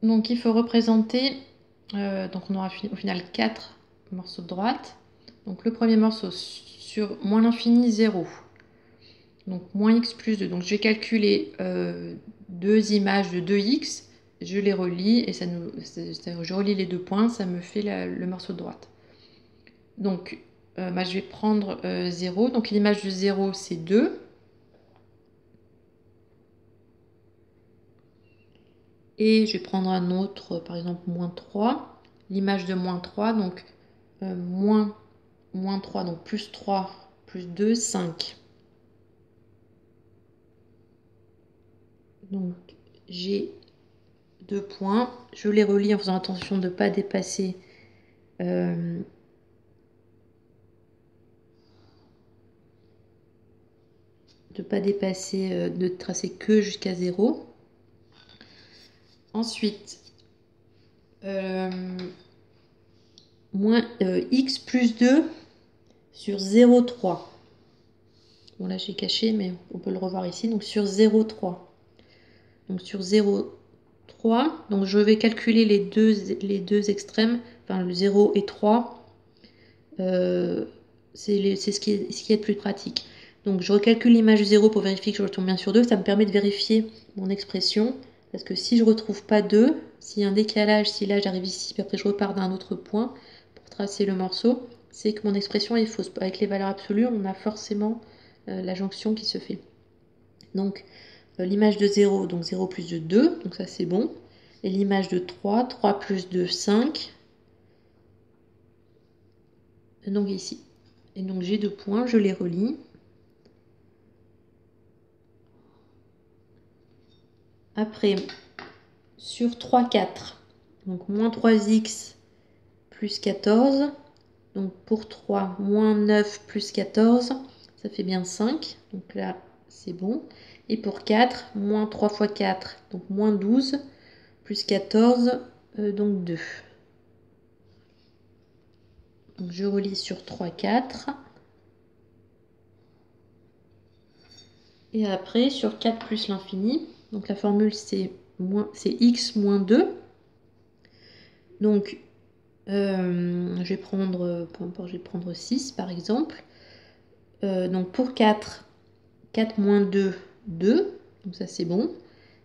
Donc il faut représenter, donc on aura au final 4 morceaux de droite. Donc le premier morceau sur moins l'infini 0. Donc moins x plus 2. Donc je vais calculer deux images de 2x, je les relie et je relie les deux points, ça me fait le morceau de droite. Donc je vais prendre 0. Donc l'image de 0 c'est 2. Et je vais prendre un autre, par exemple moins 3. L'image de moins 3, donc moins 3, donc plus 3, plus 2, 5. Donc j'ai deux points. Je les relie en faisant attention de ne pas dépasser de tracer que jusqu'à 0. Ensuite, moins x plus 2 sur 0,3. Bon là j'ai caché, mais on peut le revoir ici. Donc sur 0,3. Donc sur 0,3. Donc je vais calculer les deux extrêmes, enfin le 0 et 3. C'est ce qui est de plus pratique. Donc je recalcule l'image 0 pour vérifier que je retombe bien sur 2. Ça me permet de vérifier mon expression. Parce que si je ne retrouve pas 2, s'il y a un décalage, si là j'arrive ici, puis après je repars d'un autre point pour tracer le morceau, c'est que mon expression est fausse. Avec les valeurs absolues, on a forcément la jonction qui se fait. Donc l'image de 0, donc 0 plus de 2, donc ça c'est bon. Et l'image de 3, 3 plus 2, 5. Et donc ici. Et donc j'ai deux points, je les relie. Après, sur 3, 4, donc moins 3x plus 14. Donc pour 3, moins 9 plus 14, ça fait bien 5. Donc là, c'est bon. Et pour 4, moins 3 fois 4, donc moins 12, plus 14, donc 2. Donc je relie sur 3, 4. Et après, sur 4 plus l'infini, donc la formule c'est x moins 2. Donc je vais prendre, peu importe, je vais prendre 6 par exemple. Donc pour 4, 4 moins 2, 2. Donc ça c'est bon.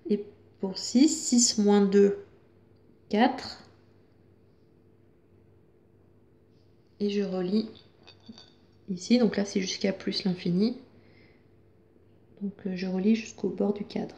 Et pour 6, 6 moins 2, 4. Et je relie ici. Donc là c'est jusqu'à plus l'infini. Donc je relie jusqu'au bord du cadre.